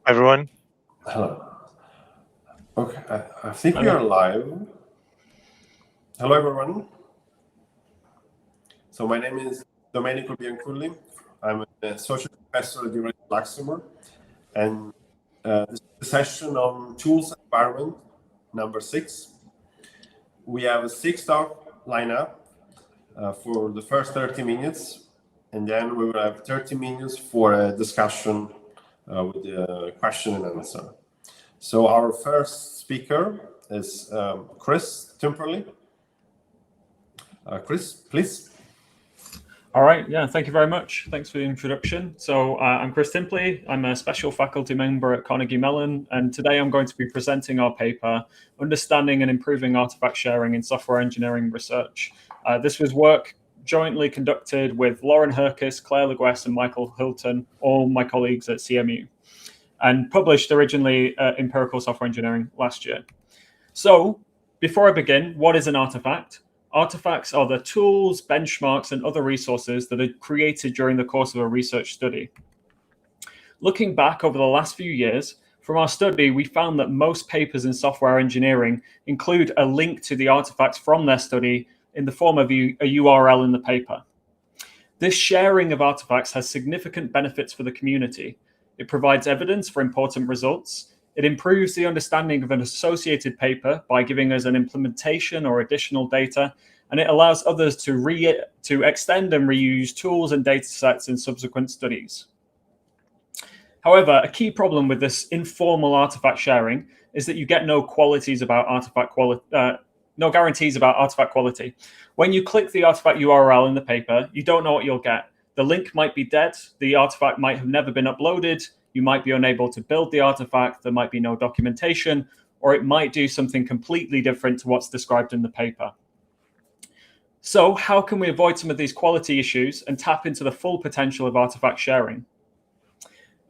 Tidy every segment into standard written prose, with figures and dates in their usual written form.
Everyone. Hello. Okay, I think we Hello. are live. Hello, everyone. So my name is Domenico Bianculli. I'm an associate professor at the University of Luxembourg, and this is a session on tools environment, number 6. We have a 6-talk lineup for the first 30 minutes, and then we will have 30 minutes for a discussion with the question and answer. So our first speaker is Chris Timperley. Chris, please. All right, yeah, thank you very much. Thanks for the introduction. So I'm Chris Timperley. I'm a special faculty member at Carnegie Mellon, and today I'm going to be presenting our paper, Understanding and Improving Artifact Sharing in Software Engineering Research. This was work jointly conducted with Lauren Herkes, Claire Legues, and Michael Hilton, all my colleagues at CMU, and published originally at Empirical Software Engineering last year. So before I begin, what is an artifact? Artifacts are the tools, benchmarks, and other resources that are created during the course of a research study. Looking back over the last few years, from our study, we found that most papers in software engineering include a link to the artifacts from their study in the form of a URL in the paper. This sharing of artifacts has significant benefits for the community. It provides evidence for important results. It improves the understanding of an associated paper by giving us an implementation or additional data, and it allows others to extend and reuse tools and data sets in subsequent studies. However, a key problem with this informal artifact sharing is that you get no guarantees about artifact quality. When you click the artifact URL in the paper, you don't know what you'll get. The link might be dead, the artifact might have never been uploaded, you might be unable to build the artifact, there might be no documentation, or it might do something completely different to what's described in the paper. So how can we avoid some of these quality issues and tap into the full potential of artifact sharing?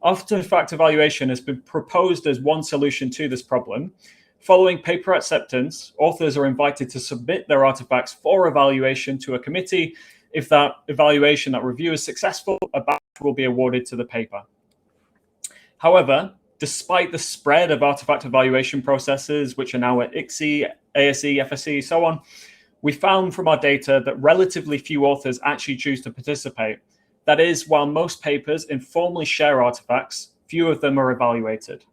Artifact evaluation has been proposed as one solution to this problem. Following paper acceptance, authors are invited to submit their artifacts for evaluation to a committee. If that evaluation, that review is successful, a badge will be awarded to the paper. However, despite the spread of artifact evaluation processes, which are now at ICSE, ASE, FSE, so on, we found from our data that relatively few authors actually choose to participate. That is, while most papers informally share artifacts, few of them are evaluated.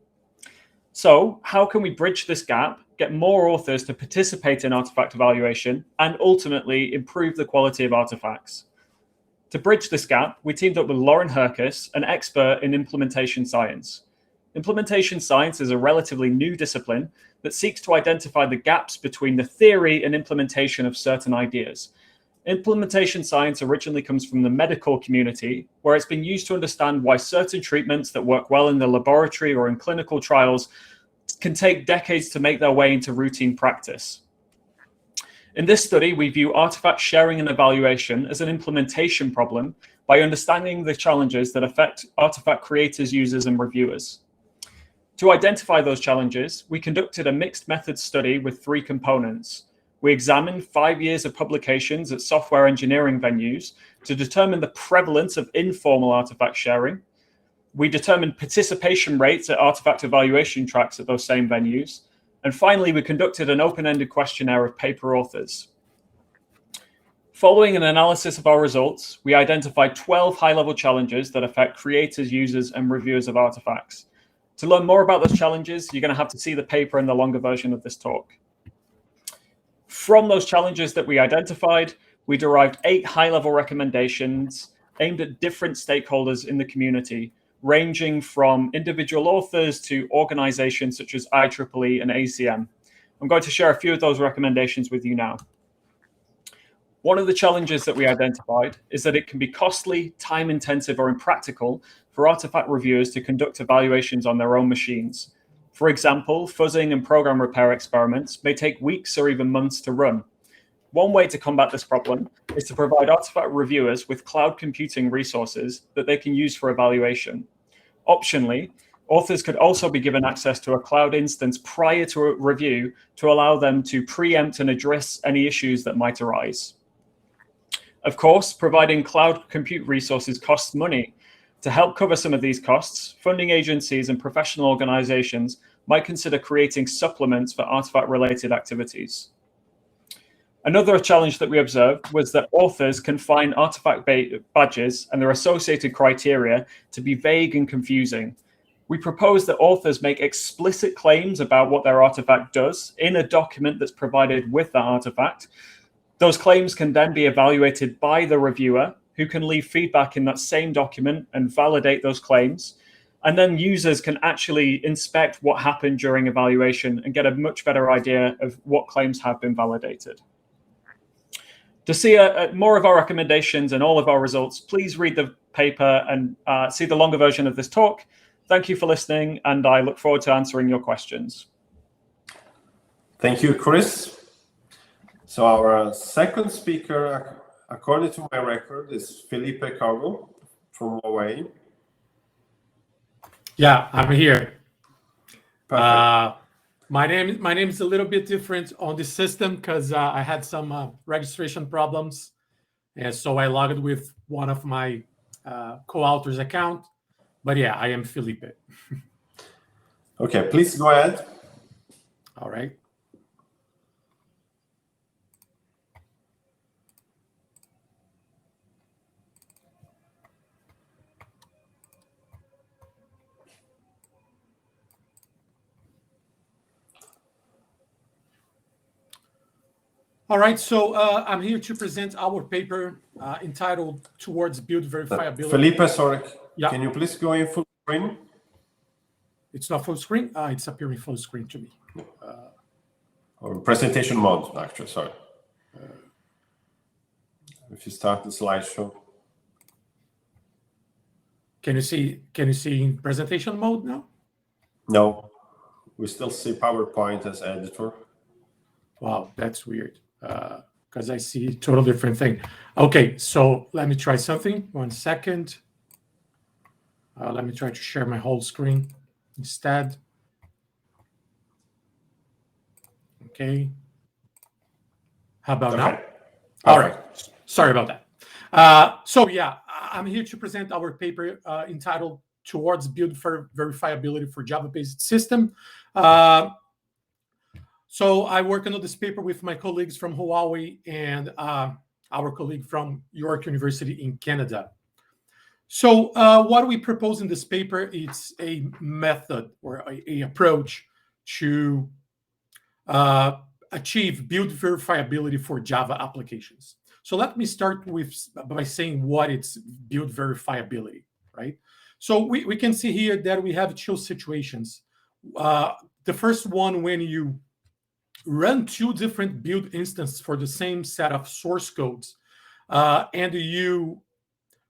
So how can we bridge this gap, get more authors to participate in artifact evaluation, and ultimately improve the quality of artifacts? To bridge this gap, we teamed up with Lauren Herkes, an expert in implementation science. Implementation science is a relatively new discipline that seeks to identify the gaps between the theory and implementation of certain ideas. Implementation science originally comes from the medical community, where it's been used to understand why certain treatments that work well in the laboratory or in clinical trials can take decades to make their way into routine practice. In this study, we view artifact sharing and evaluation as an implementation problem by understanding the challenges that affect artifact creators, users, and reviewers. To identify those challenges, we conducted a mixed method study with 3 components. We examined 5 years of publications at software engineering venues to determine the prevalence of informal artifact sharing. We determined participation rates at artifact evaluation tracks at those same venues. And finally, we conducted an open-ended questionnaire of paper authors. Following an analysis of our results, we identified 12 high-level challenges that affect creators, users, and reviewers of artifacts. To learn more about those challenges, you're going to have to see the paper in the longer version of this talk. From those challenges that we identified, we derived 8 high-level recommendations aimed at different stakeholders in the community, ranging from individual authors to organizations such as IEEE and ACM. I'm going to share a few of those recommendations with you now. One of the challenges that we identified is that it can be costly, time-intensive, or impractical for artifact reviewers to conduct evaluations on their own machines. For example, fuzzing and program repair experiments may take weeks or even months to run. One way to combat this problem is to provide artifact reviewers with cloud computing resources that they can use for evaluation. Optionally, authors could also be given access to a cloud instance prior to a review to allow them to preempt and address any issues that might arise. Of course, providing cloud compute resources costs money. To help cover some of these costs, funding agencies and professional organizations might consider creating supplements for artifact-related activities. Another challenge that we observed was that authors can find artifact badges and their associated criteria to be vague and confusing. We propose that authors make explicit claims about what their artifact does in a document that's provided with that artifact. Those claims can then be evaluated by the reviewer, who can leave feedback in that same document and validate those claims. And then users can actually inspect what happened during evaluation and get a much better idea of what claims have been validated. To see more of our recommendations and all of our results, please read the paper and see the longer version of this talk. Thank you for listening, and I look forward to answering your questions. Thank you, Chris. So our second speaker, according to my record, is Felipe Cargo from Huawei. Yeah, I'm here. Perfect. My name is a little bit different on the system because I had some registration problems, and so I logged with one of my co-authors' account. But yeah, I am Felipe. Okay, please go ahead. All right. All right, so I'm here to present our paper entitled Towards Build Verifiability. Felipe, sorry, Yeah. Can you please go in full screen? It's not full screen? It's appearing full screen to me. Or presentation mode, actually, sorry. If you start the slideshow. Can you see in presentation mode now? No, we still see PowerPoint as editor. Wow, that's weird. Because I see a total different thing. Okay, so let me try something. 1 second. Let me try to share my whole screen instead. Okay. How about now? All right. Sorry about that. So yeah, I'm here to present our paper entitled Towards Build Verifiability for Java-Based System. So I work on this paper with my colleagues from Huawei and our colleague from York University in Canada. So what we propose in this paper is a method or a approach to achieve build verifiability for Java applications. So let me start by saying what is build verifiability, right? So we can see here that we have two situations. The first one, when you run two different build instances for the same set of source codes, and you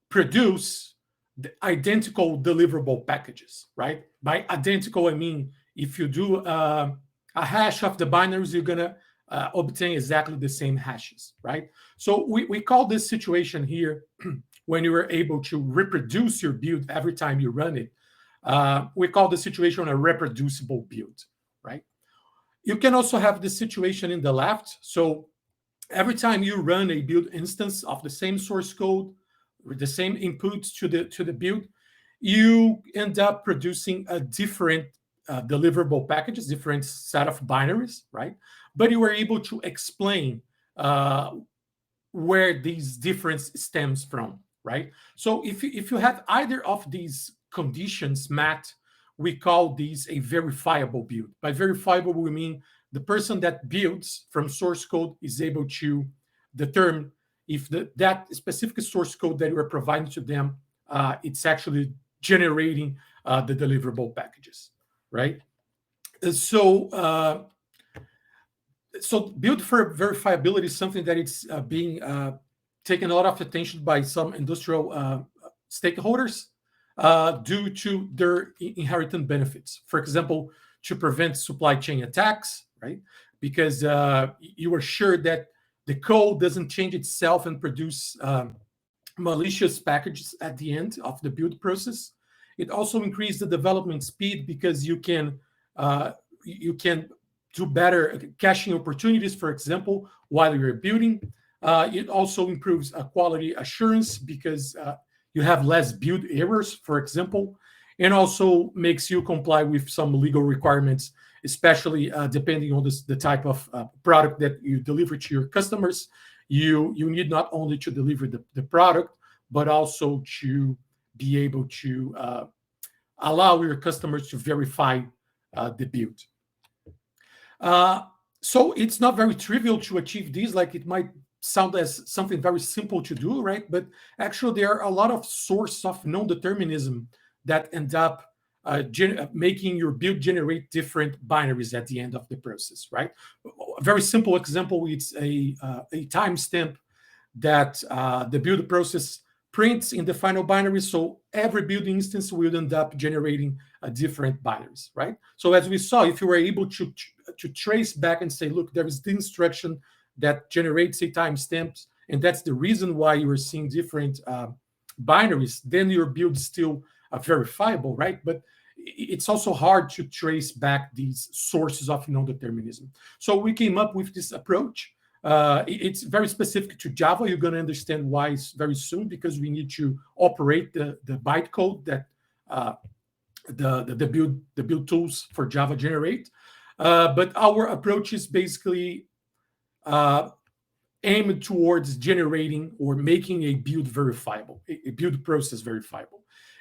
produce the identical deliverable packages, right? By identical, I mean, if you do a hash of the binaries, you're gonna obtain exactly the same hashes, right? So we call this situation here, when you are able to reproduce your build every time you run it, we call the situation a reproducible build, right? You can also have this situation in the left. So every time you run a build instance of the same source code with the same inputs to the build, you end up producing a different deliverable packages, different set of binaries, right? But you were able to explain where these difference stems from, right? So if you have either of these conditions met, we call these a verifiable build. By verifiable, we mean the person that builds from source code is able to determine if that specific source code that you are providing to them, it's actually generating the deliverable packages, right? So build for verifiability is something that it's being taken a lot of attention by some industrial stakeholders due to their inherent benefits. For example, to prevent supply chain attacks, right? Because you are sure that the code doesn't change itself and produce malicious packages at the end of the build process. It also increases the development speed because you can do better caching opportunities, for example, while you're building. It also improves quality assurance because you have less build errors, for example, and also makes you comply with some legal requirements, especially depending on the type of product that you deliver to your customers. You need not only to deliver the product, but also to be able to allow your customers to verify the build. So it's not very trivial to achieve these, like it might sound as something very simple to do, right? But actually, there are a lot of sources of non-determinism that end up making your build generate different binaries at the end of the process, right? A very simple example, it's a timestamp that the build process prints in the final binary. So every build instance will end up generating a different binaries, right? So as we saw, if you were able to trace back and say, look, there is the instruction that generates a timestamp, and that's the reason why you are seeing different binaries, then your build is still verifiable, right? But it's also hard to trace back these sources of non-determinism. So we came up with this approach. It's very specific to Java. You're going to understand why very soon, because we need to operate the bytecode that the build tools for Java generate. But our approach is basically aimed towards generating or making a build verifiable, a build process verifiable.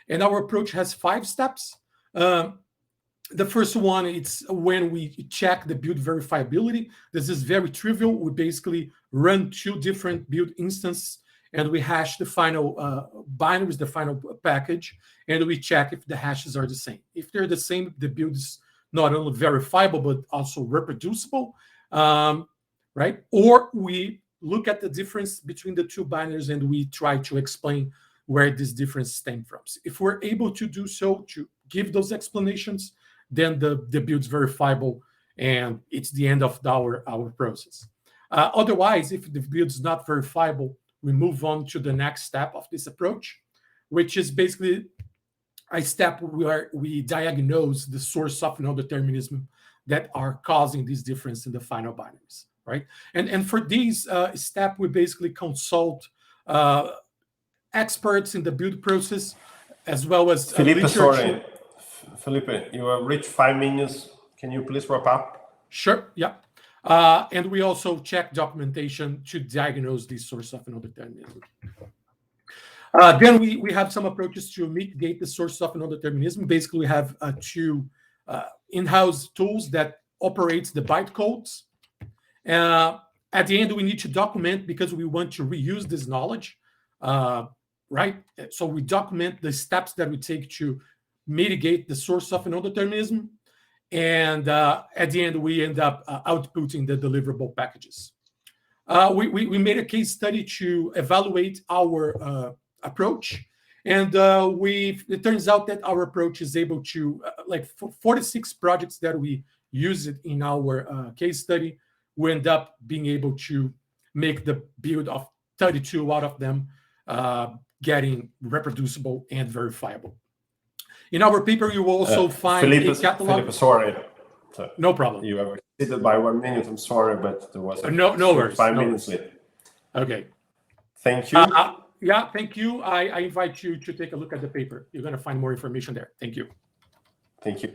And our approach has 5 steps. The first one, it's when we check the build verifiability. This is very trivial. We basically run 2 different build instances, and we hash the final binaries, the final package, and we check if the hashes are the same. If they're the same, the build is not only verifiable, but also reproducible, right? Or we look at the difference between the 2 binaries, and we try to explain where this difference stems from. If we're able to do so, to give those explanations, then the build's verifiable, and it's the end of our process. Otherwise, if the build's not verifiable, we move on to the next step of this approach, which is basically a step where we diagnose the source of non-determinism that are causing this difference in the final binaries, right? And for these step, we basically consult experts in the build process, as well as Felipe, sorry. Felipe, you have reached 5 minutes. Can you please wrap up? Sure, yeah. And we also check documentation to diagnose the source of non-determinism. Then we have some approaches to mitigate the source of non-determinism. Basically, we have 2 in-house tools that operates the bytecodes. At the end, we need to document because we want to reuse this knowledge, right? So we document the steps that we take to mitigate the source of non-determinism. And at the end, we end up outputting the deliverable packages. We made a case study to evaluate our approach. And it turns out that our approach is able to, like 46 projects that we use it in our case study, we end up being able to make the build of 32 out of them getting reproducible and verifiable. In our paper, you will also find a catalog. Felipe, sorry. No problem. You have exceeded by 1 minute. I'm sorry, but there was no worries. 5 minutes late. Okay. Thank you. Yeah, thank you. I invite you to take a look at the paper. You're going to find more information there. Thank you. Thank you.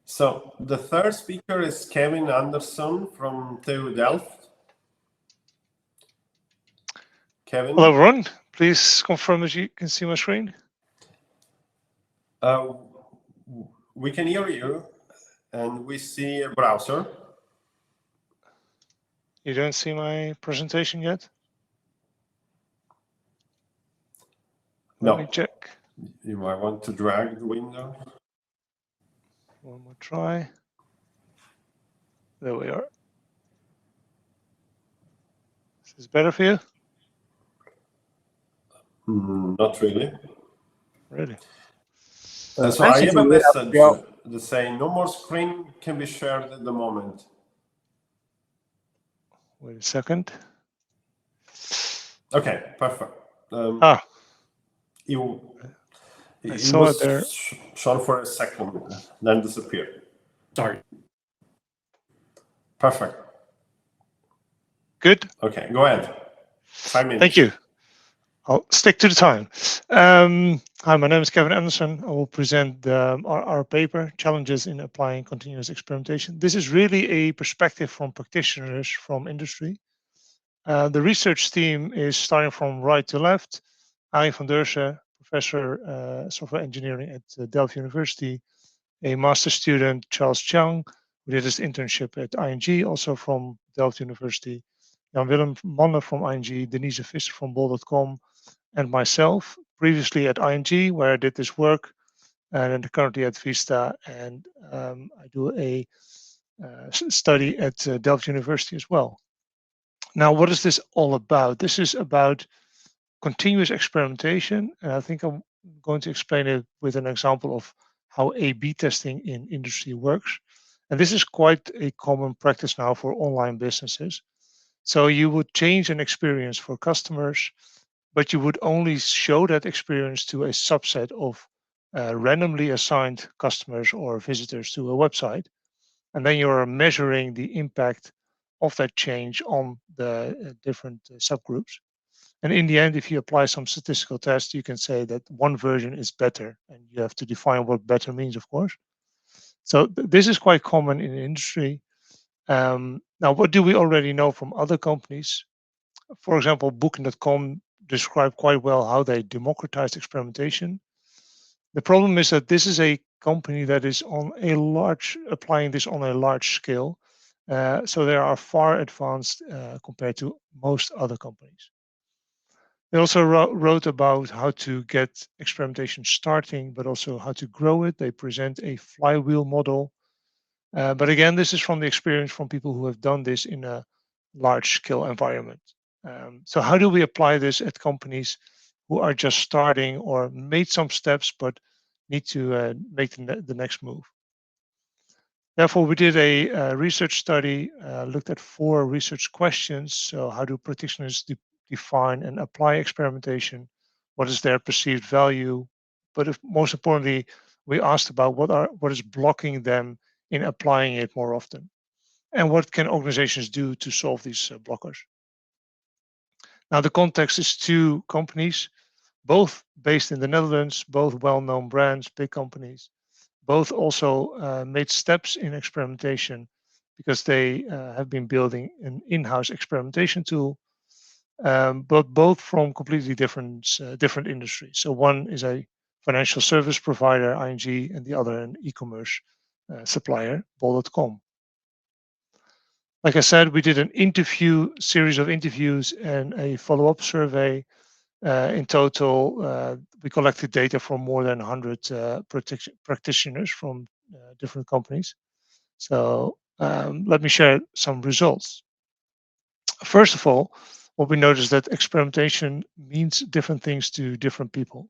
So the third speaker is Kevin Anderson from TU Delft. Kevin. Hello, everyone. Please confirm that you can see my screen. We can hear you, and we see a browser. You don't see my presentation yet? No. Let me check. You might want to drag the window. One more try. There we are. Is this better for you? Not really. Really? So I have a message that saying no more screen can be shared at the moment. Wait a second. Okay, perfect. It was there. shown for a second, then disappeared. Sorry. Perfect. Good. Okay, go ahead. 5 minutes. Thank you. I'll stick to the time. Hi, my name is Kevin Anderson. I will present our paper, Challenges in Applying Continuous Experimentation. This is really a perspective from practitioners from industry. The research team is starting from right to left. Arjen van Deursen, professor software engineering at Delft University, a master student, Charles Chang, who did his internship at ING, also from Delft University, Jan-Willem Manne from ING, Denise Visser from Bol.com, and myself, previously at ING, where I did this work, and currently at Vista, and I do a study at Delft University as well. Now, what is this all about? This is about continuous experimentation, and I think I'm going to explain it with an example of how A/B testing in industry works. And this is quite a common practice now for online businesses. So you would change an experience for customers, but you would only show that experience to a subset of randomly assigned customers or visitors to a website. And then you're measuring the impact of that change on the different subgroups. And in the end, if you apply some statistical test, you can say that one version is better. And you have to define what better means, of course. So this is quite common in the industry. Now, what do we already know from other companies? For example, Booking.com described quite well how they democratized experimentation. The problem is that this is a company that is applying this on a large scale. So they are far advanced compared to most other companies. They also wrote about how to get experimentation starting, but also how to grow it. They present a flywheel model. But again, this is from the experience from people who have done this in a large scale environment. So how do we apply this at companies who are just starting or made some steps, but need to make the next move? Therefore, we did a research study, looked at 4 research questions. So how do practitioners define and apply experimentation? What is their perceived value? But most importantly, we asked about what is blocking them in applying it more often, and what can organizations do to solve these blockers. Now, the context is 2 companies, both based in the Netherlands, both well-known brands, big companies. Both also made steps in experimentation because they have been building an in-house experimentation tool, but both from completely different industries. So one is a financial service provider, ING, and the other an e-commerce supplier, Bol.com. Like I said, we did series of interviews and a follow-up survey. In total, we collected data from more than 100 practitioners from different companies. So let me share some results. First of all, what we noticed that experimentation means different things to different people.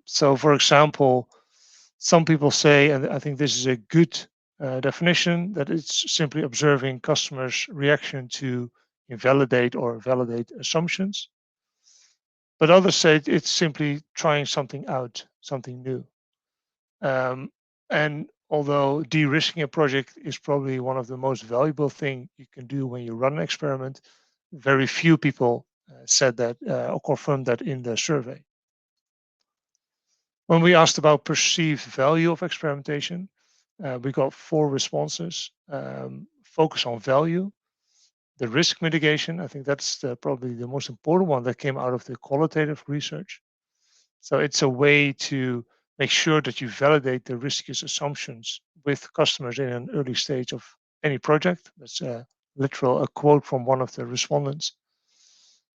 So for example, some people say, and I think this is a good definition, that it's simply observing customers' reaction to invalidate or validate assumptions. But others say it's simply trying something out, something new. And although de-risking a project is probably one of the most valuable things you can do when you run an experiment, very few people said that or confirmed that in the survey. When we asked about perceived value of experimentation, we got 4 responses. Focus on value. The risk mitigation, I think that's probably the most important one that came out of the qualitative research. So it's a way to make sure that you validate the riskiest assumptions with customers in an early stage of any project. That's a quote from one of the respondents.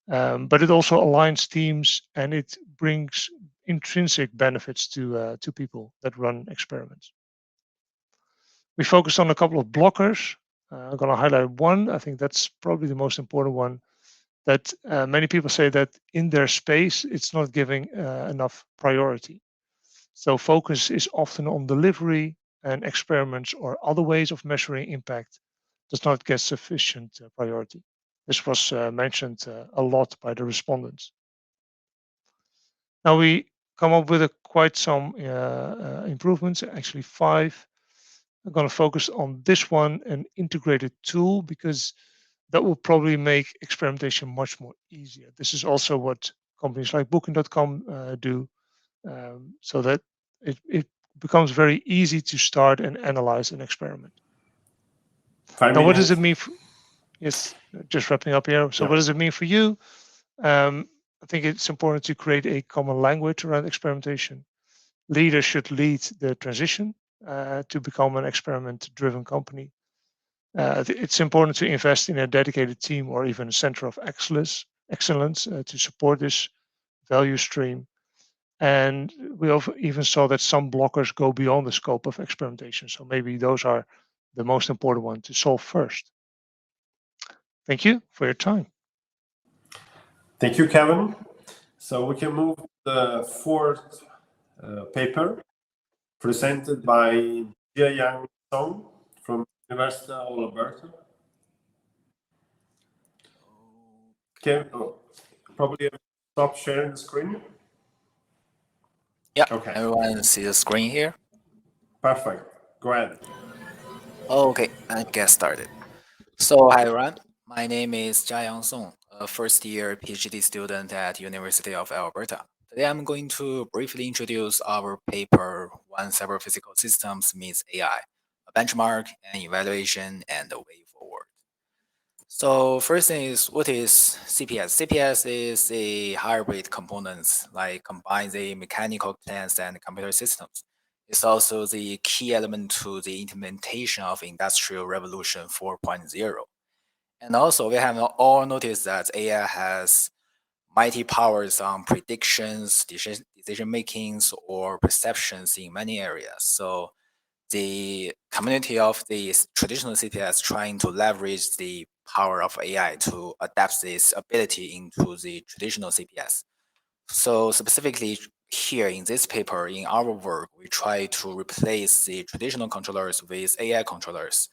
But it also aligns teams and it brings intrinsic benefits to people that run experiments. We focused on a couple of blockers. I'm going to highlight one. I think that's probably the most important one, that many people say that in their space, it's not giving enough priority. So focus is often on delivery, and experiments or other ways of measuring impact does not get sufficient priority. This was mentioned a lot by the respondents. Now we come up with quite some improvements, actually 5. I'm going to focus on this one, an integrated tool, because that will probably make experimentation much more easier. This is also what companies like Booking.com do, so that it becomes very easy to start and analyze an experiment. Now, what does it mean? Yes, just wrapping up here. So, what does it mean for you? I think it's important to create a common language around experimentation. Leaders should lead the transition to become an experiment-driven company. It's important to invest in a dedicated team or even a center of excellence to support this value stream. And we even saw that some blockers go beyond the scope of experimentation. So maybe those are the most important one to solve first. Thank you for your time. Thank you, Kevin. So we can move to the fourth paper presented by Jiayang Song from University of Alberta. Okay, probably stop sharing the screen. Yeah, okay. Everyone see the screen here? Perfect. Go ahead. Okay, let's get started. So, hi everyone. My name is Jiayang Song, a first-year PhD student at University of Alberta. Today, I'm going to briefly introduce our paper, When Cyber Physical Systems Meets AI, a benchmark, an evaluation, and a way forward. So first thing is, what is CPS? CPS is a hybrid components, like combines the mechanical plants and computer systems. It's also the key element to the implementation of Industrial Revolution 4.0. And also, we have all noticed that AI has mighty powers on predictions, decision makings, or perceptions in many areas. So the community of the traditional CPS trying to leverage the power of AI to adapt this ability into the traditional CPS. So specifically here in this paper, in our work, we try to replace the traditional controllers with AI controllers,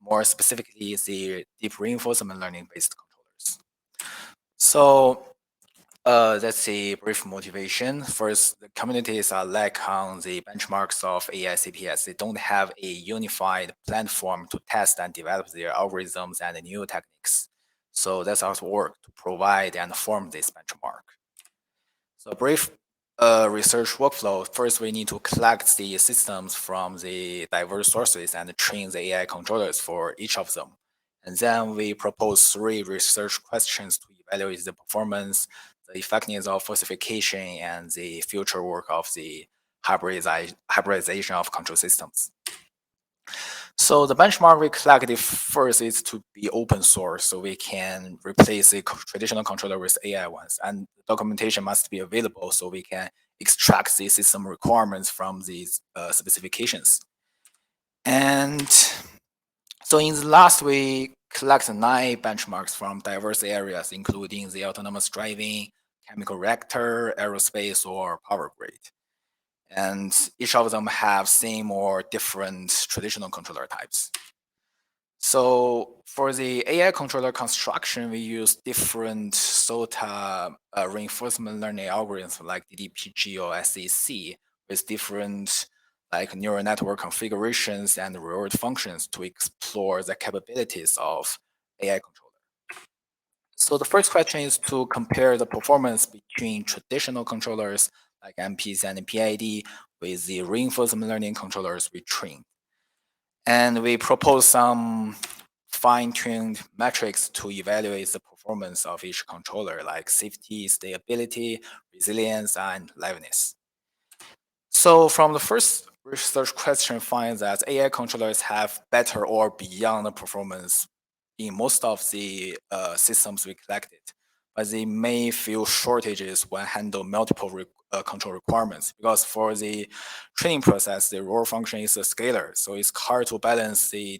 more specifically the deep reinforcement learning based controllers. So that's a brief motivation. First, the communities are lack on the benchmarks of AI CPS. They don't have a unified platform to test and develop their algorithms and new techniques. So that's our work to provide and form this benchmark. So brief research workflow. First, we need to collect the systems from the diverse sources and train the AI controllers for each of them. And then we propose 3 research questions to evaluate the performance, the effectiveness of falsification, and the future work of the hybridization of control systems. So the benchmark we collected first is to be open source, so we can replace the traditional controller with AI ones. And the documentation must be available so we can extract the system requirements from these specifications. And so in the last, we collect 9 benchmarks from diverse areas, including the autonomous driving, chemical reactor, aerospace, or power grid. And each of them have same or different traditional controller types. So for the AI controller construction, we use different SOTA reinforcement learning algorithms like DDPG or SEC with different like neural network configurations and reward functions to explore the capabilities of AI controller. So the first question is to compare the performance between traditional controllers like MPs and PID with the reinforcement learning controllers we trained. And we propose some fine-tuned metrics to evaluate the performance of each controller, like safety, stability, resilience, and liveness. So from the first research question finds that AI controllers have better or beyond the performance in most of the systems we collected, but they may feel shortages when handle multiple control requirements, because for the training process, the reward function is a scalar, so it's hard to balance the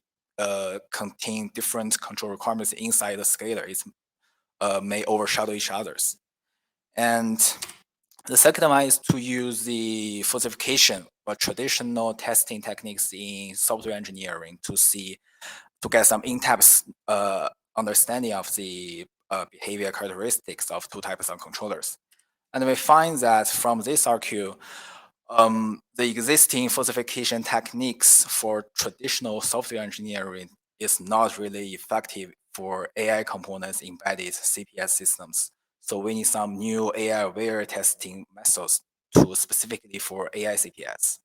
contain different control requirements inside the scalar. It may overshadow each other's. And the second one is to use the falsification or traditional testing techniques in software engineering to get some in-depth understanding of the behavior characteristics of 2 types of controllers. And we find that from this RQ, the existing falsification techniques for traditional software engineering is not really effective for AI components embedded CPS systems. So we need some new AI-aware testing methods to specifically for AI CPS.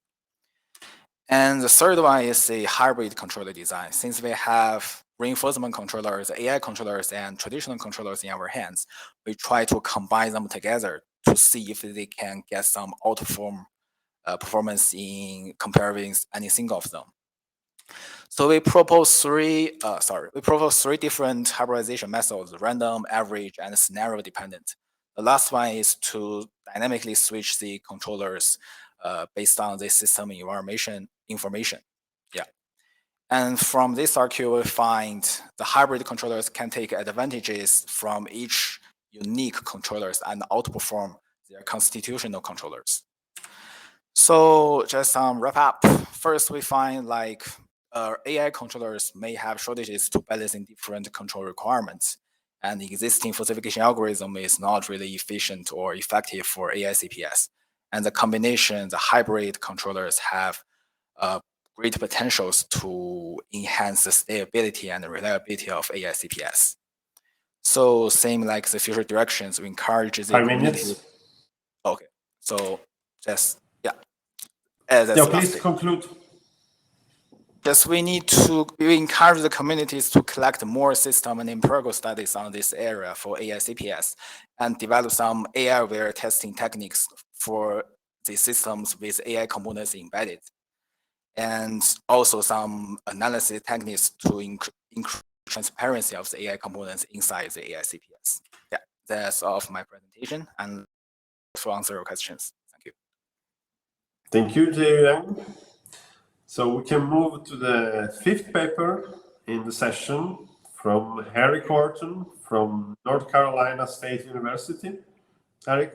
And the third one is a hybrid controller design. Since we have reinforcement controllers, AI controllers, and traditional controllers in our hands, we try to combine them together to see if they can get some outperform performance in comparing any single of them. So we propose three different hybridization methods: random, average, and scenario dependent. The last one is to dynamically switch the controllers based on the system information. Yeah. And from this RQ, we find the hybrid controllers can take advantages from each unique controllers and outperform their constitutional controllers. So just wrap up. First, we find like AI controllers may have shortages to balancing different control requirements, and the existing falsification algorithm is not really efficient or effective for AI CPS. And the combination, the hybrid controllers have great potentials to enhance the stability and the reliability of AI CPS. So same like the future directions, we encourage the 5 minutes. Okay, so just Please conclude. Just we encourage the communities to collect more system and empirical studies on this area for AI CPS and develop some AI-aware testing techniques for the systems with AI components embedded. And also some analysis techniques to increase transparency of the AI components inside the AI CPS. Yeah, that's all of my presentation, and to answer your questions. Thank you. Thank you, Jae-Young. So we can move to the fifth paper in the session from Harry Corton from North Carolina State University. Harry?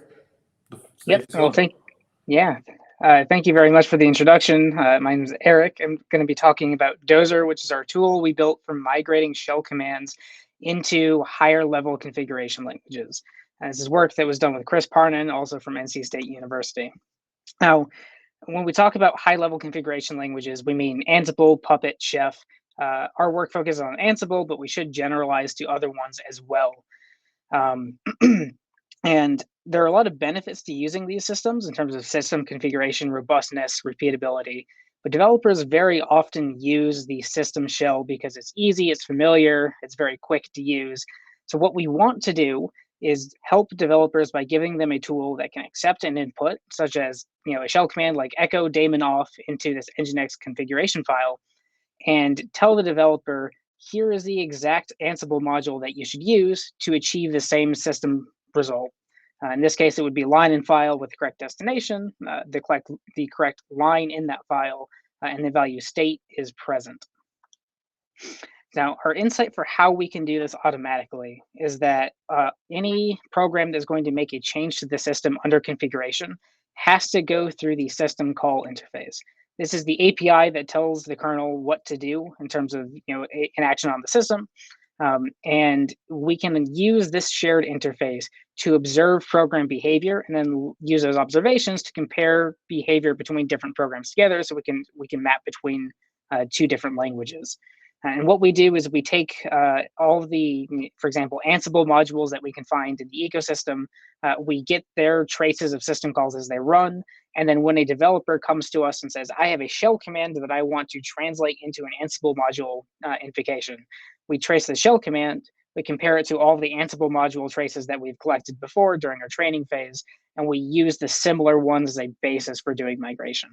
Yep. Well, thank you very much for the introduction. My name is Eric. I'm going to be talking about Dozer, which is our tool we built for migrating shell commands into higher level configuration languages. This is work that was done with Chris Parnan, also from NC State University. Now, when we talk about high level configuration languages, we mean Ansible, Puppet, Chef. Our work focuses on Ansible, but we should generalize to other ones as well. And there are a lot of benefits to using these systems in terms of system configuration, robustness, repeatability. But developers very often use the system shell because it's easy, it's familiar, it's very quick to use. So what we want to do is help developers by giving them a tool that can accept an input, such as a shell command like echo daemon off into this Nginx configuration file, and tell the developer, here is the exact Ansible module that you should use to achieve the same system result. In this case, it would be line in file with the correct destination, the correct line in that file, and the value state is present. Now, our insight for how we can do this automatically is that any program that's going to make a change to the system under configuration has to go through the system call interface. This is the API that tells the kernel what to do in terms of an action on the system. And we can use this shared interface to observe program behavior and then use those observations to compare behavior between different programs together, so we can map between two different languages. And what we do is we take all of the, for example, Ansible modules that we can find in the ecosystem. We get their traces of system calls as they run. And then when a developer comes to us and says, I have a shell command that I want to translate into an Ansible module invocation, we trace the shell command, we compare it to all the Ansible module traces that we've collected before during our training phase, and we use the similar ones as a basis for doing migration.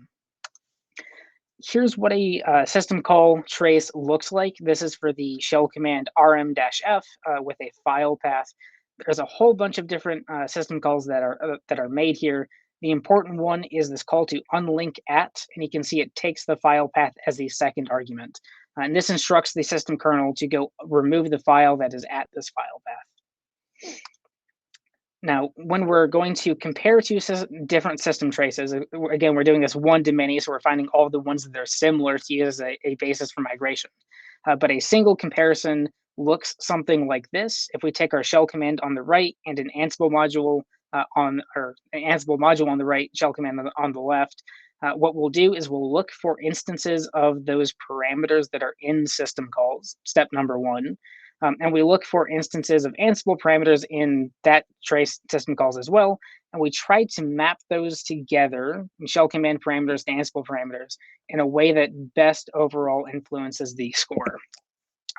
Here's what a system call trace looks like. This is for the shell command rm-f with a file path. There's a whole bunch of different system calls that are made here. The important one is this call to unlink at, and you can see it takes the file path as the second argument. And this instructs the system kernel to go remove the file that is at this file path. Now, when we're going to compare two different system traces, again, we're doing this one to many, so we're finding all the ones that are similar to use as a basis for migration. But a single comparison looks something like this. If we take our shell command on the right and an Ansible module on the right, shell command on the left, what we'll do is we'll look for instances of those parameters that are in system calls, step number one. And we look for instances of Ansible parameters in that trace system calls as well. And we try to map those together, shell command parameters to Ansible parameters, in a way that best overall influences the score.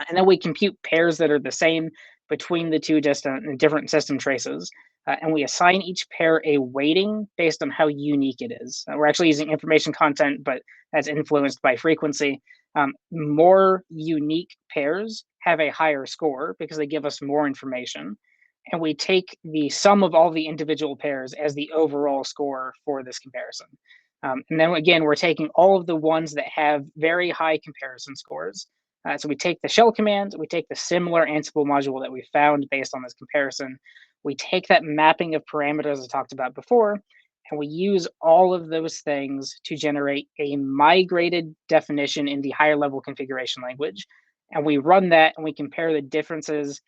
And then we compute pairs that are the same between the two different system traces. And we assign each pair a weighting based on how unique it is. We're actually using information content, but that's influenced by frequency. More unique pairs have a higher score because they give us more information. And we take the sum of all the individual pairs as the overall score for this comparison. And then again, we're taking all of the ones that have very high comparison scores. So we take the shell command, we take the similar Ansible module that we found based on this comparison, we take that mapping of parameters I talked about before, and we use all of those things to generate a migrated definition in the higher level configuration language. And we run that and we compare the differences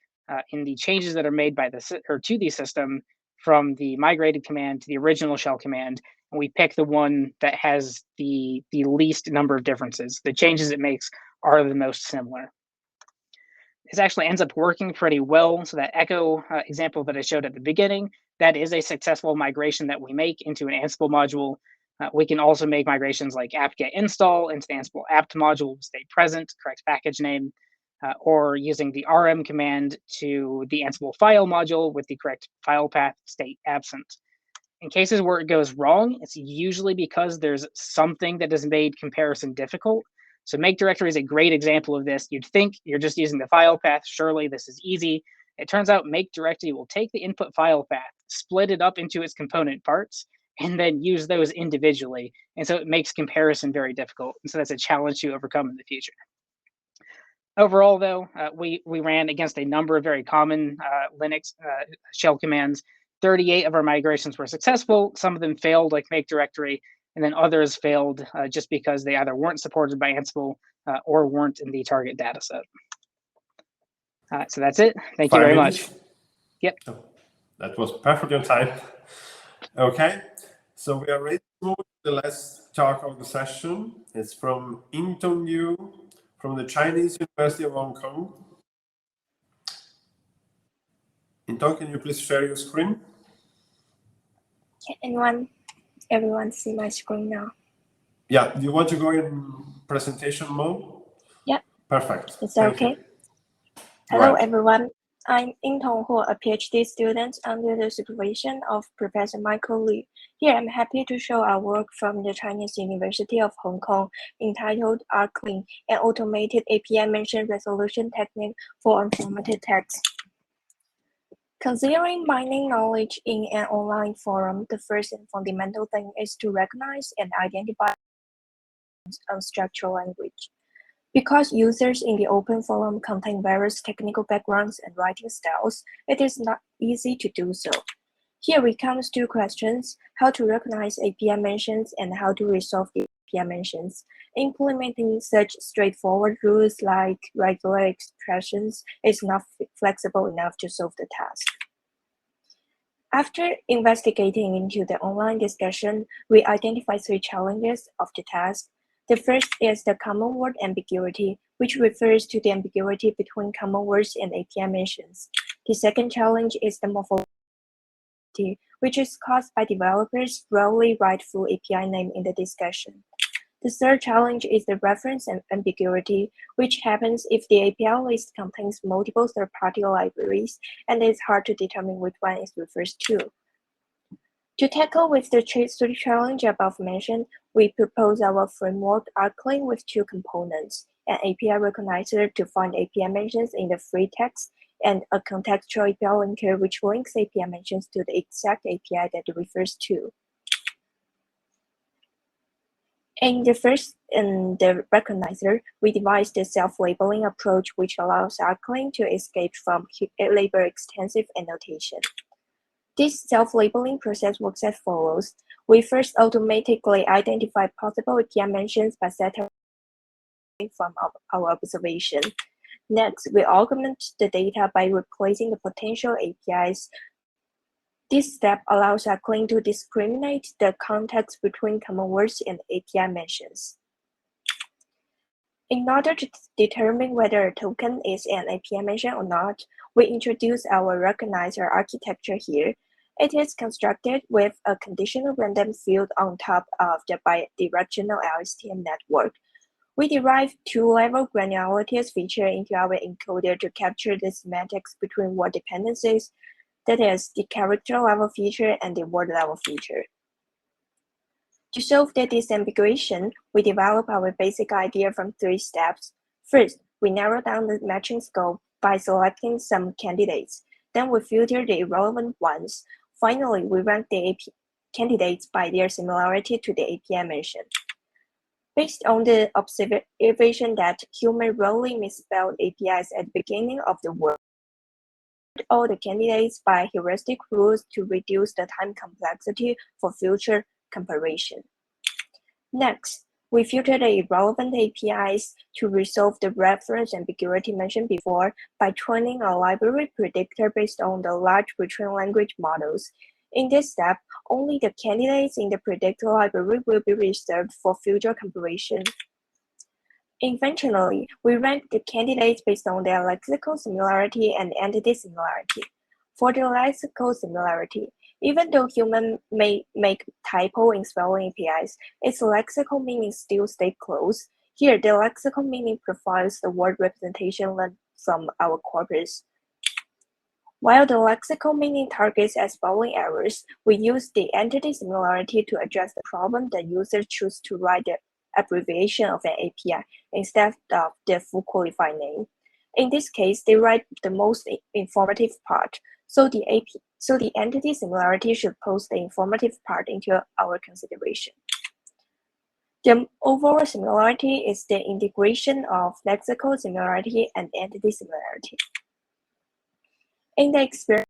in the changes that are made by to the system from the migrated command to the original shell command. And we pick the one that has the least number of differences. The changes it makes are the most similar. This actually ends up working pretty well. So that Echo example that I showed at the beginning, that is a successful migration that we make into an Ansible module. We can also make migrations like apt-get install into the Ansible apt module with state present, correct package name, or using the rm command to the Ansible file module with the correct file path state absent. In cases where it goes wrong, it's usually because there's something that has made comparison difficult. So make directory is a great example of this. You'd think you're just using the file path. Surely this is easy. It turns out make directory will take the input file path, split it up into its component parts, and then use those individually. And so it makes comparison very difficult. And so that's a challenge to overcome in the future. Overall, though, we ran against a number of very common Linux shell commands. 38 of our migrations were successful. Some of them failed, like make directory, and then others failed just because they either weren't supported by Ansible or weren't in the target data set. So that's it. Thank you very much. Yep. Oh, that was perfect on time. Okay, so we are ready to move to the last talk of the session. It's from Intong Yu from the Chinese University of Hong Kong. Intong, can you please share your screen? Can everyone see my screen now? Yeah, do you want to go in presentation mode? Yeah. Perfect. Is that okay? You. Hello, Right. everyone. I'm Intong Huo, a PhD student under the supervision of Professor Michael Li. Here, I'm happy to show our work from the Chinese University of Hong Kong entitled ARCLING, an automated API mention resolution technique for unformatted text. Considering mining knowledge in an online forum, the first and fundamental thing is to recognize and identify unstructured language. Because users in the open forum contain various technical backgrounds and writing styles, it is not easy to do so. Here we come to questions: how to recognize API mentions and how to resolve the API mentions. Implementing such straightforward rules like regular expressions is not flexible enough to solve the task. After investigating into the online discussion, we identified 3 challenges of the task. The first is the common word ambiguity, which refers to the ambiguity between common words and API mentions. The second challenge is the morphology, which is caused by developers rarely write full API name in the discussion. The third challenge is the reference and ambiguity, which happens if the API list contains multiple third-party libraries and it's hard to determine which one it refers to. To tackle with the 3 challenge above mentioned, we propose our framework ARCLING with 2 components: an API recognizer to find API mentions in the free text, and a contextual API linker which links API mentions to the exact API that it refers to. In the recognizer, we devised the self-labeling approach, which allows ARCLING to escape from label-extensive annotation. This self-labeling process works as follows. We first automatically identify possible API mentions by setting from our observation. Next, we augment the data by replacing the potential APIs. This step allows ARCLING to discriminate the context between common words and API mentions. In order to determine whether a token is an API mention or not, we introduce our recognizer architecture here. It is constructed with a conditional random field on top of the bidirectional LSTM network. We derive two-level granularity feature into our encoder to capture the semantics between word dependencies, that is, the character level feature and the word level feature. To solve the disambiguation, we develop our basic idea from 3 steps. First, we narrow down the matching scope by selecting some candidates. Then we filter the irrelevant ones. Finally, we rank the candidates by their similarity to the API mention. Based on the observation that humans rarely misspell APIs at the beginning of the word, all the candidates by heuristic rules to reduce the time complexity for future comparison. Next, we filter the irrelevant APIs to resolve the reference ambiguity mentioned before by training a library predictor based on the large retraining language models. In this step, only the candidates in the predictor library will be reserved for future comparison. Eventually, we rank the candidates based on their lexical similarity and entity similarity. For the lexical similarity, even though humans may make typo in spelling APIs, its lexical meaning still stays close. Here, the lexical meaning profiles the word representation learned from our corpus. While the lexical meaning targets as spelling errors, we use the entity similarity to address the problem that users choose to write the abbreviation of an API instead of the full qualified name. In this case, they write the most informative part, so the entity similarity should post the informative part into our consideration. The overall similarity is the integration of lexical similarity and entity similarity. In the experiment,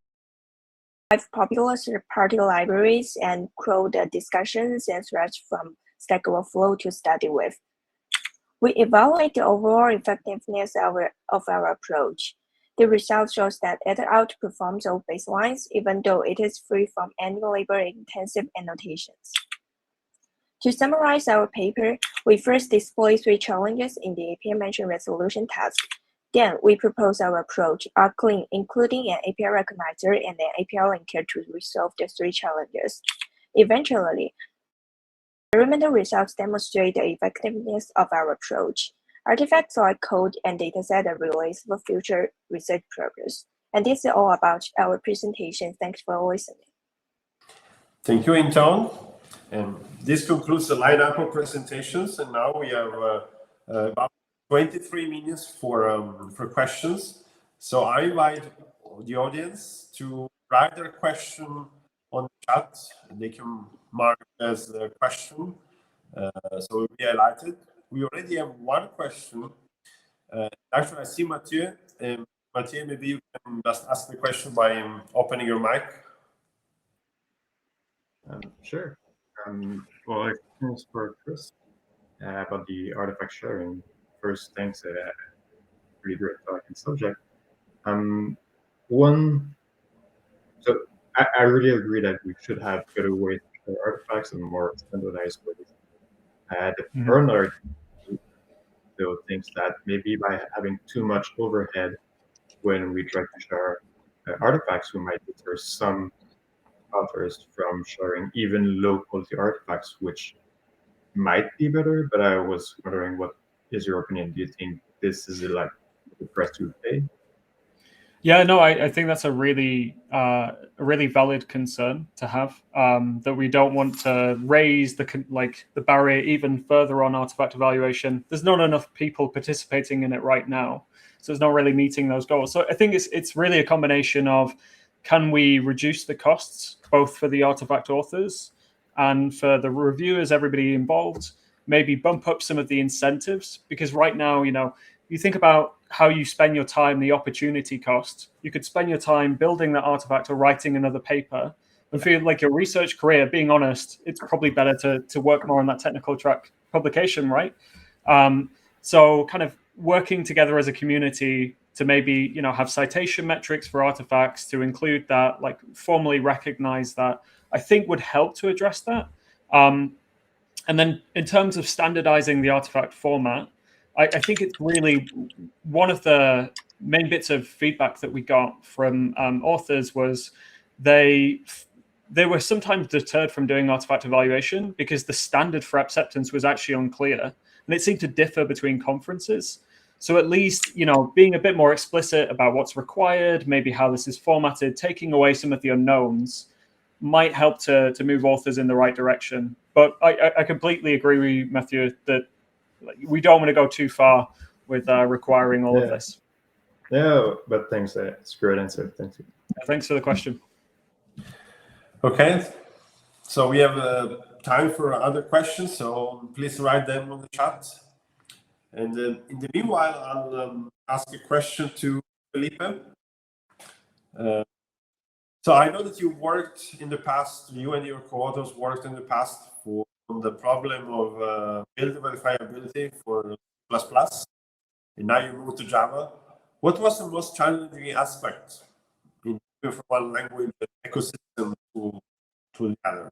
5 popular third-party libraries and crawl the discussions and threads from Stack Overflow to study with. We evaluate the overall effectiveness of our approach. The result shows that it outperforms all baselines, even though it is free from any labor-intensive annotations. To summarize our paper, we first display 3 challenges in the API mention resolution task. Then we propose our approach, RClean, including an API recognizer and an API linker to resolve the 3 challenges. Eventually, experimental results demonstrate the effectiveness of our approach. Artifacts like code and dataset are released for future research progress. And this is all about our presentation. Thanks for listening. Thank you, Intong. And this concludes the lineup of presentations. And now we have about 23 minutes for questions. So I invite the audience to write their question on the chat. They can mark as a question, so it will be highlighted. We already have one question. Actually, I see Mathieu. Mathieu, maybe you can just ask the question by opening your mic. Sure. Well, thanks for Chris about the artifact sharing. First, thanks, really great talk and subject. So I really agree that we should have better ways to share artifacts and more standardized ways. The paranoid though thinks that maybe by having too much overhead when we try to share artifacts, we might deter some authors from sharing even low quality artifacts, which might be better. But I was wondering, what is your opinion? Do you think this is like the price to pay? Yeah, no, I think that's a really valid concern to have. That we don't want to raise the barrier even further on artifact evaluation. There's not enough people participating in it right now, so it's not really meeting those goals. So I think it's really a combination of, can we reduce the costs both for the artifact authors and for the reviewers, everybody involved? Maybe bump up some of the incentives, because right now, you think about how you spend your time, the opportunity cost. You could spend your time building that artifact or writing another paper, and feel like your research career, being honest, it's probably better to work more on that technical track publication, right? So kind of working together as a community to maybe, have citation metrics for artifacts, to include that, like formally recognize that, I think would help to address that. And then in terms of standardizing the artifact format, I think it's really one of the main bits of feedback that we got from authors was they were sometimes deterred from doing artifact evaluation because the standard for acceptance was actually unclear, and it seemed to differ between conferences. So at least, being a bit more explicit about what's required, maybe how this is formatted, taking away some of the unknowns might help to move authors in the right direction. But I completely agree with you, Matthew, that we don't want to go too far with requiring all of this. Yeah, but thanks. It's a great answer. Thank you. Thanks for the question. Okay, so we have time for other questions, so please write them on the chat. And in the meanwhile, I'll ask a question to Felipe. So I know that you worked in the past, you and your co-authors worked in the past on the problem of build verifiability for C++, and now you moved to Java. What was the most challenging aspect in moving from one language ecosystem to the other?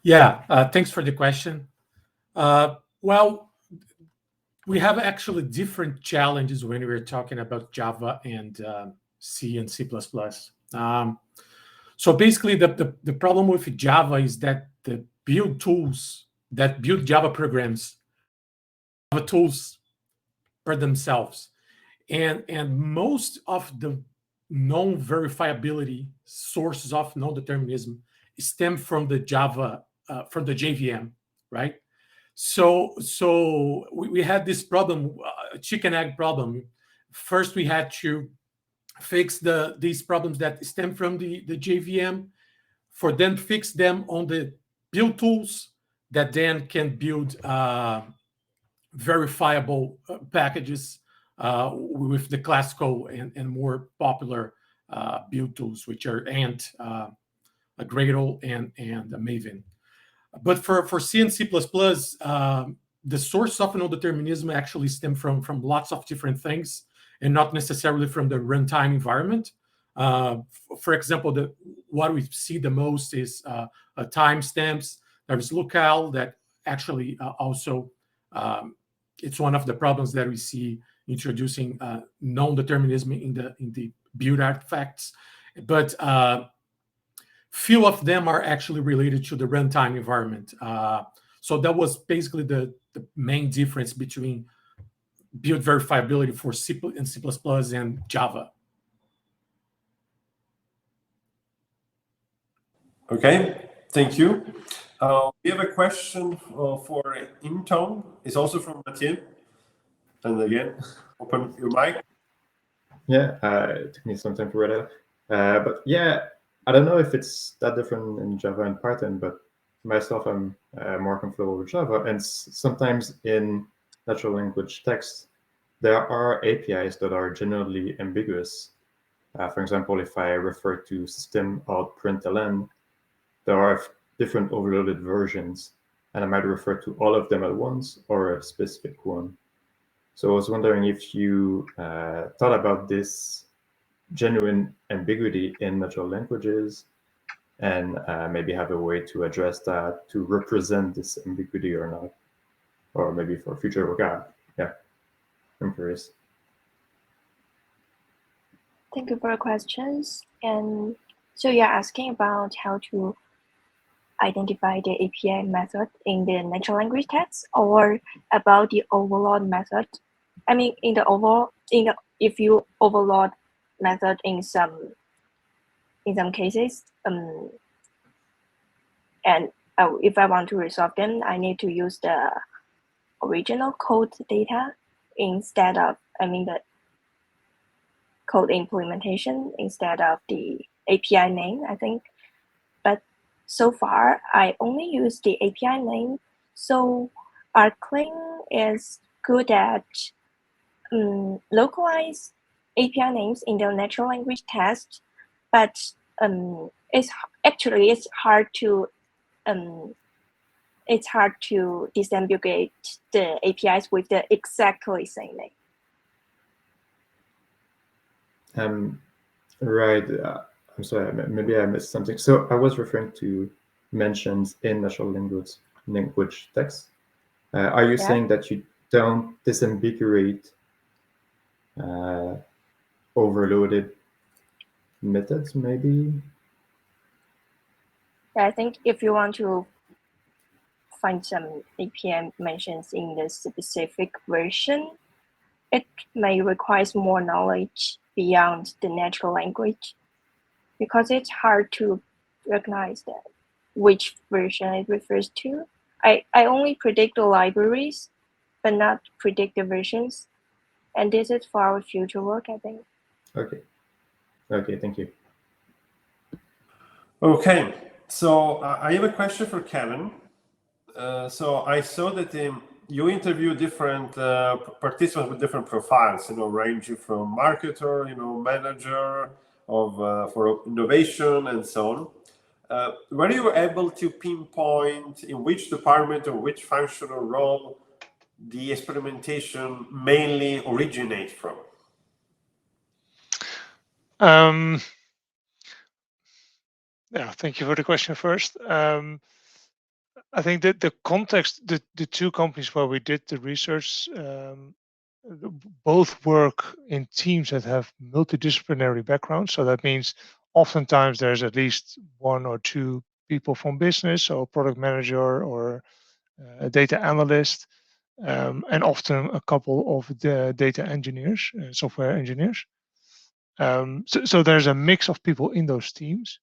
Yeah, thanks for the question. Well, we have actually different challenges when we're talking about Java and C and C++. So basically, the problem with Java is that the build tools that build Java programs have tools for themselves, and most of the non-verifiability sources of non-determinism stem from the Java from the JVM, right? So we had this problem, chicken egg problem. First, we had to fix these problems that stem from the JVM, for then fix them on the build tools that then can build verifiable packages with the classical and more popular build tools, which are Ant, Gradle, and Maven. But for C and C++, the source of non-determinism actually stem from lots of different things, and not necessarily from the runtime environment. For example, what we see the most is timestamps. There is locale that actually also it's one of the problems that we see introducing non-determinism in the build artifacts, but few of them are actually related to the runtime environment. So that was basically the main difference between build verifiability for C and C++ and Java. Okay, thank you. We have a question for Intone. It's also from Mathieu. And again, open your mic. Yeah, it took me some time to read it. But yeah, I don't know if it's that different in Java and Python, but myself, I'm more comfortable with Java. And sometimes in natural language text, there are APIs that are generally ambiguous. For example, if I refer to system.println, there are different overloaded versions, and I might refer to all of them at once or a specific one. So I was wondering if you thought about this genuine ambiguity in natural languages, and maybe have a way to address that, to represent this ambiguity or not, or maybe for future vocab. Yeah, I'm curious. Thank you for your questions. And so you're asking about how to identify the API method in the natural language text, or about the overload method? I mean, if you overload method in some cases, and if I want to resolve them, I need to use the original code data instead of, the code implementation instead of the API name, I think. But so far, I only use the API name. So Arcling is good at localize API names in the natural language test, but it's hard to disambiguate the APIs with the exactly same name. Right. I'm sorry, maybe I missed something. So I was referring to mentioned in natural language text. Are you Yeah. saying that you don't disambiguate overloaded methods, maybe? I think if you want to find some API mentions in the specific version, it may require more knowledge beyond the natural language, because it's hard to recognize that which version it refers to. I only predict the libraries, but not predict the versions. And this is for our future work, I think. Okay. Okay, thank you. Okay, so I have a question for Kevin. So I saw that you interview different participants with different profiles, ranging from marketer, manager of for innovation and so on. Were you able to pinpoint in which department or which functional role the experimentation mainly originates from? Yeah, thank you for the question first. I think that the context, the two companies where we did the research, both work in teams that have multidisciplinary backgrounds. So that means oftentimes there's at least one or two people from business, or product manager, or a data analyst, and often a couple of the data engineers, software engineers. So there's a mix of people in those teams.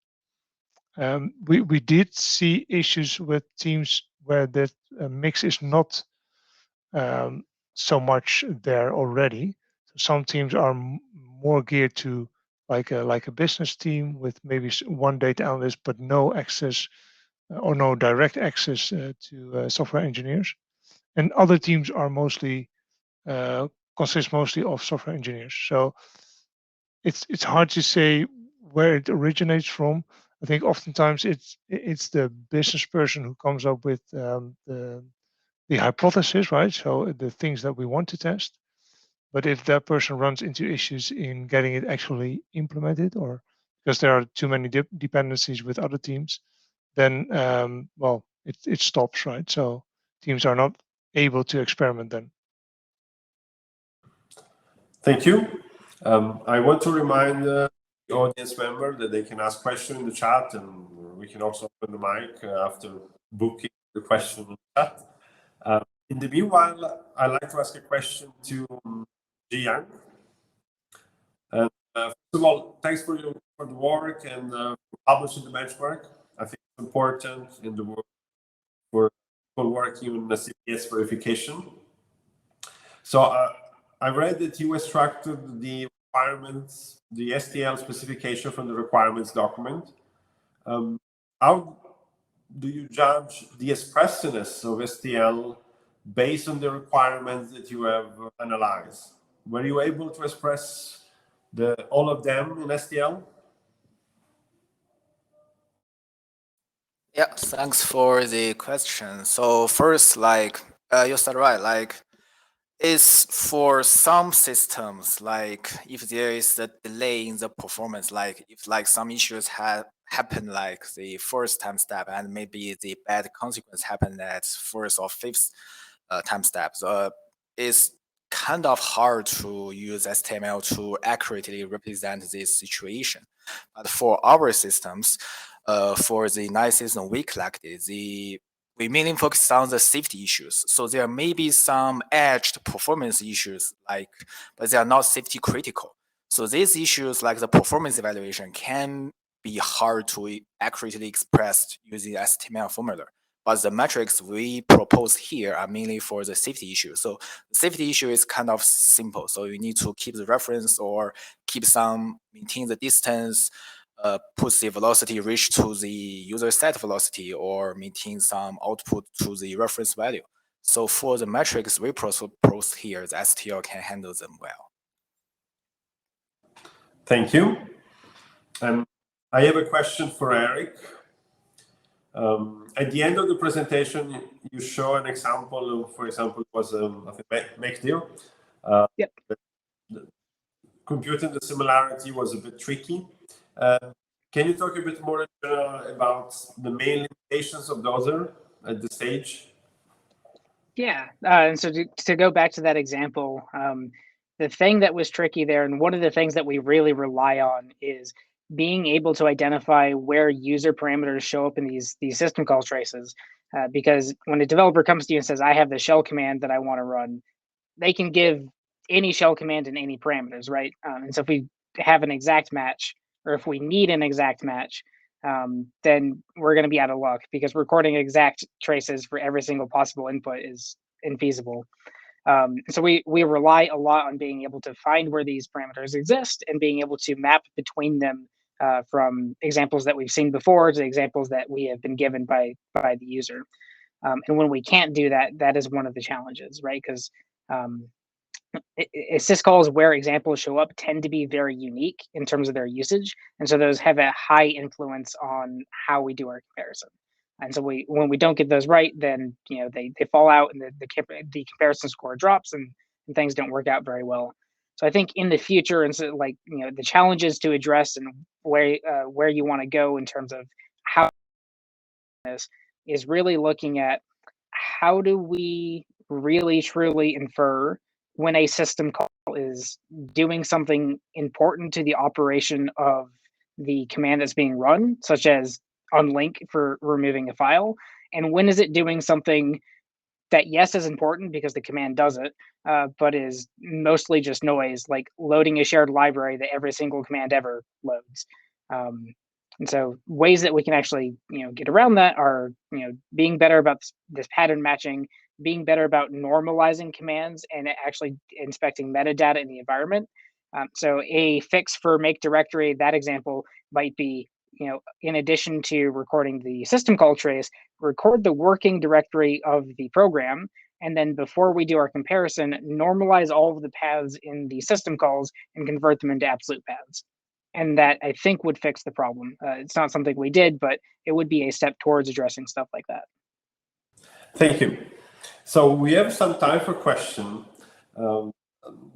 We did see issues with teams where that mix is not so much there already. So some teams are more geared to like a business team with maybe one data analyst, but no access or no direct access to software engineers. And other teams are mostly consist mostly of software engineers. So it's hard to say where it originates from. I think oftentimes it's the business person who comes up with the hypothesis, right? So the things that we want to test. But if that person runs into issues in getting it actually implemented, or because there are too many dependencies with other teams, then well, it stops, right? So teams are not able to experiment then. Thank you. I want to remind the audience member that they can ask questions in the chat, and we can also open the mic after booking the question in the chat. In the meanwhile, I'd like to ask a question to Ji-Yang. First of all, thanks for the work and publishing the benchmark. I think it's important in the work for people working on the CPS verification. So I read that you extracted the requirements, the STL specification from the requirements document. How do you judge the expressiveness of STL based on the requirements that you have analyzed? Were you able to express all of them in STL? Yeah, thanks for the question. So first, you said right, it's for some systems, like if there is a delay in the performance, like if some issues happen like the first time step, and maybe the bad consequence happened at first or fifth time steps, it's kind of hard to use STML to accurately represent this situation. But for our systems, for the 9 system we collected, we mainly focus on the safety issues. So there may be some edged performance issues, but they are not safety critical. So these issues, like the performance evaluation, can be hard to accurately express using STML formula. But the metrics we propose here are mainly for the safety issue. So the safety issue is kind of simple. So you need to keep the reference or maintain the distance, put the velocity reach to the user set velocity, or maintain some output to the reference value. So for the metrics we propose here, the STL can handle them well. Thank you. I have a question for Eric. At the end of the presentation, you show an example of, for example, it was a make deal. Yep. Computing the similarity was a bit tricky. Can you talk a bit more about the main limitations of Dozer at this stage? Yeah, and so to go back to that example, the thing that was tricky there, and one of the things that we really rely on is being able to identify where user parameters show up in these system call traces. Because when a developer comes to you and says, "I have the shell command that I want to run," they can give any shell command and any parameters, right? And so if we have an exact match, or if we need an exact match, then we're going to be out of luck because recording exact traces for every single possible input is infeasible. So we rely a lot on being able to find where these parameters exist and being able to map between them from examples that we've seen before to examples that we have been given by the user. And when we can't do that, that is one of the challenges, right? Because syscalls where examples show up tend to be very unique in terms of their usage, and so those have a high influence on how we do our comparison. And so when we don't get those right, then they fall out and the comparison score drops and things don't work out very well. So I think in the future, and so the challenges to address and where you want to go in terms of how this is really looking at how do we really truly infer when a system call is doing something important to the operation of the command that's being run, such as unlink for removing a file, and when is it doing something that, yes, is important because the command does it, but is mostly just noise, like loading a shared library that every single command ever loads. And so ways that we can actually get around that are being better about this pattern matching, being better about normalizing commands and actually inspecting metadata in the environment. So a fix for make directory, that example might be, in addition to recording the system call trace, record the working directory of the program. And then before we do our comparison, normalize all of the paths in the system calls and convert them into absolute paths. And that, I think, would fix the problem. It's not something we did, but it would be a step towards addressing stuff like that. Thank you. So we have some time for questions,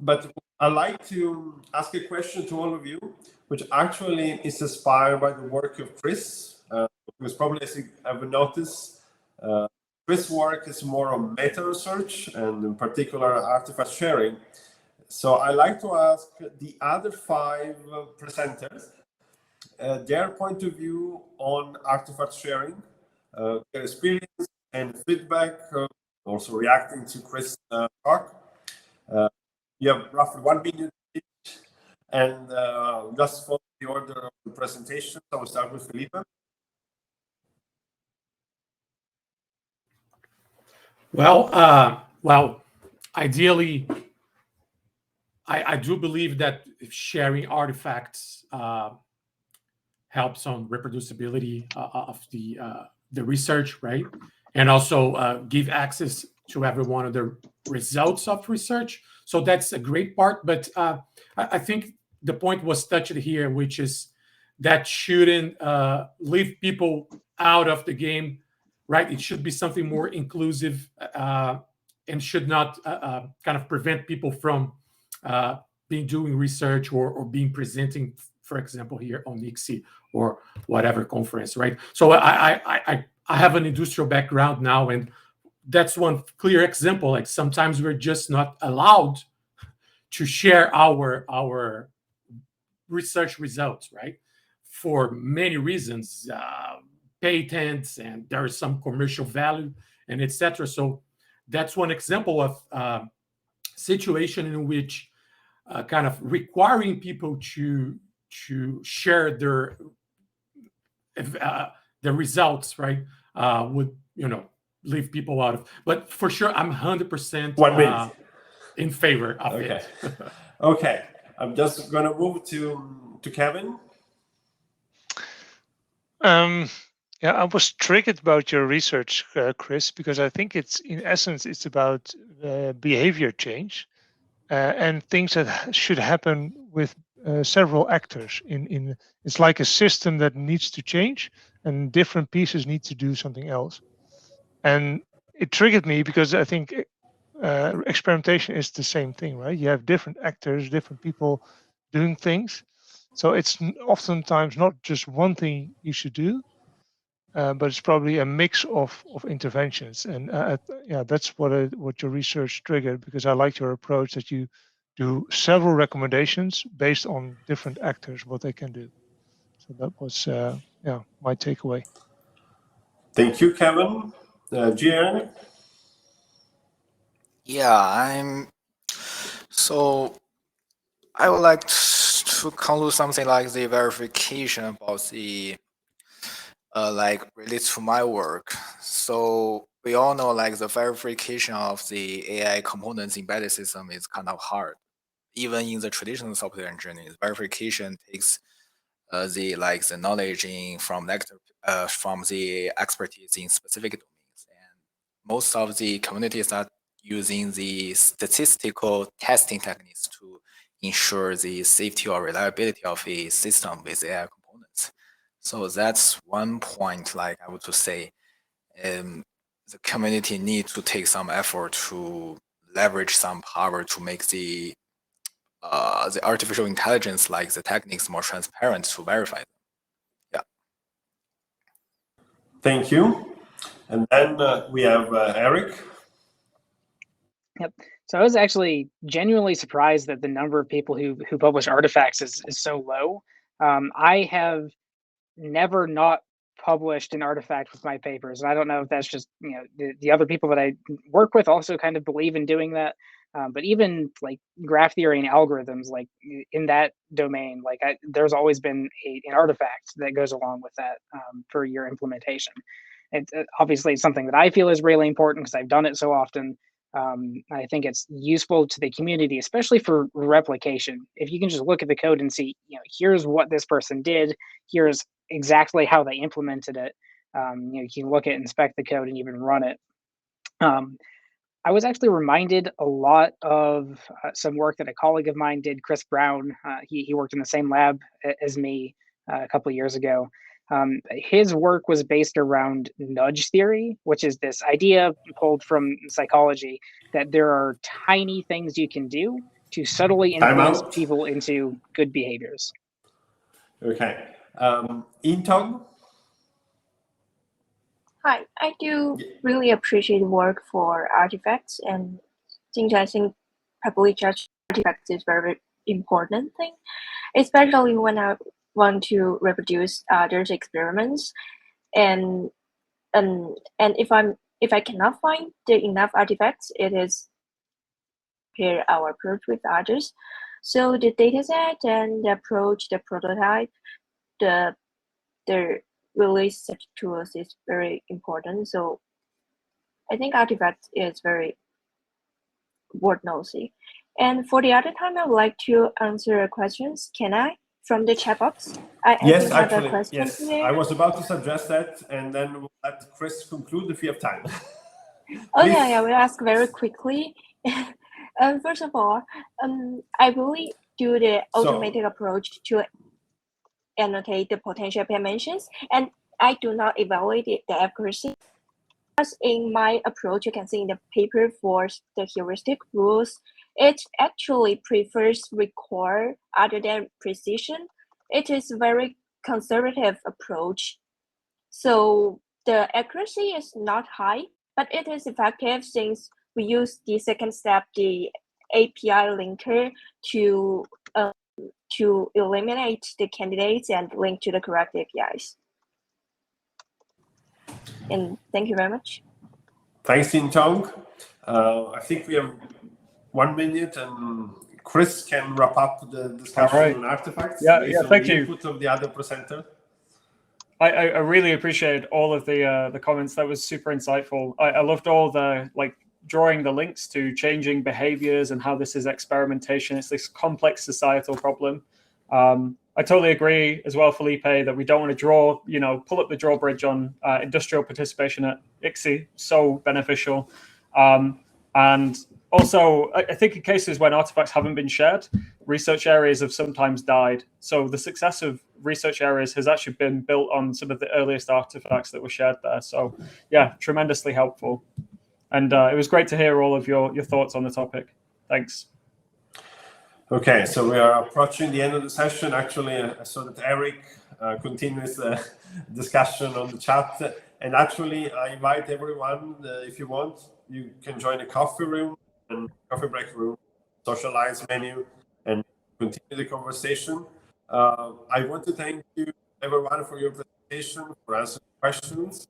but I'd like to ask a question to all of you, which actually is inspired by the work of Chris, because probably, as you have noticed, Chris' work is more on meta research and in particular artifact sharing. So I'd like to ask the other 5 presenters their point of view on artifact sharing, their experience and feedback, also reacting to Chris' talk. You have roughly 1 minute each, and just follow the order of the presentation. So we'll start with Felipe. Well, ideally, I do believe that sharing artifacts helps on reproducibility of the research, right? And also give access to everyone of the results of research. So that's a great part. But I think the point was touched here, which is that shouldn't leave people out of the game, right? It should be something more inclusive and should not kind of prevent people from being doing research or being presenting, for example, here on ICSE or whatever conference, right? So I have an industrial background now, and that's one clear example. Like sometimes we're just not allowed to share our research results, right? For many reasons, patents, and there is some commercial value, and etc. So that's one example of situation in which kind of requiring people to share their results, right, would leave people out of. But for sure, I'm 100% in favor of it. Okay, I'm just gonna move to Kevin. Yeah, I was triggered about your research, Chris, because I think in essence it's about behavior change and things that should happen with several actors. It's like a system that needs to change, and different pieces need to do something else. And it triggered me because I think experimentation is the same thing, right? You have different actors, different people doing things, So it's oftentimes not just one thing you should do, but it's probably a mix of interventions. And yeah, that's what your research triggered, because I like your approach that you do several recommendations based on different actors, what they can do. So that was yeah, my takeaway. Thank you, Kevin. Gian? Yeah, so I would like to conclude something like the verification about the like related to my work. So we all know like the verification of the AI components embedded system is kind of hard. Even in the traditional software engineering, verification takes the knowledge from the expertise in specific domains, and most of the communities are using the statistical testing techniques to ensure the safety or reliability of a system with AI components. So that's one point, like I would say, the community needs to take some effort to leverage some power to make the artificial intelligence, like the techniques, more transparent to verify them. Yeah. Thank you. And then we have Eric. Yep. So I was actually genuinely surprised that the number of people who publish artifacts is so low. I have never not published an artifact with my papers, and I don't know if that's just the other people that I work with also kind of believe in doing that. But even like graph theory and algorithms, like in that domain, like there's always been an artifact that goes along with that for your implementation. Obviously it's something that I feel is really important because I've done it so often. I think it's useful to the community, especially for replication. If you can just look at the code and see, here's what this person did, here's exactly how they implemented it. You can look at, inspect the code, and even run it. I was actually reminded a lot of some work that a colleague of mine did, Chris Brown. He worked in the same lab as me a couple of years ago. His work was based around nudge theory, which is this idea pulled from psychology that there are tiny things you can do to subtly influence people into good behaviors. Okay. Intong? Hi, I do really appreciate work for artifacts, and I think public judge artifacts is very important thing, especially when I want to reproduce others' experiments, and if I cannot find enough artifacts, it is compare our approach with others. So the dataset and the approach, the prototype, the release such tools is very important. So I think artifacts is very worth nosy. And for the other time, I would like to answer questions. Can I? From the chat box? Yes, I have actually, a question yes. today. I was about to suggest that, and then we'll let Chris conclude if you have time. Oh yeah, I will ask very quickly. First of all, I really do the automated approach to annotate the potential dimensions, and I do not evaluate the accuracy. As in my approach, you can see in the paper for the heuristic rules, it actually prefers recall other than precision. It is a very conservative approach. So the accuracy is not high, but it is effective since we use the second step, the API linker, to eliminate the candidates and link to the correct APIs. And thank you very much. Thanks, Intong. I think we have 1 minute, and Chris can wrap up the discussion on artifacts. Yeah, thank you. Input of the other presenter. I really appreciate all of the comments. That was super insightful. I loved all the drawing the links to changing behaviors and how this is experimentation. It's this complex societal problem. I totally agree as well, Felipe, that we don't want to pull up the drawbridge on industrial participation at ICSE. So beneficial. And also, I think in cases when artifacts haven't been shared, research areas have sometimes died. So the success of research areas has actually been built on some of the earliest artifacts that were shared there. So yeah, tremendously helpful. And it was great to hear all of your thoughts on the topic. Thanks. Okay, so we are approaching the end of the session. Actually, I saw that Eric continues the discussion on the chat. And actually, I invite everyone, if you want, you can join the coffee room and coffee break room, socialize menu, and continue the conversation. I want to thank you, everyone, for your presentation, for answering questions,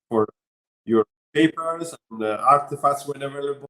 for your papers and artifacts when available.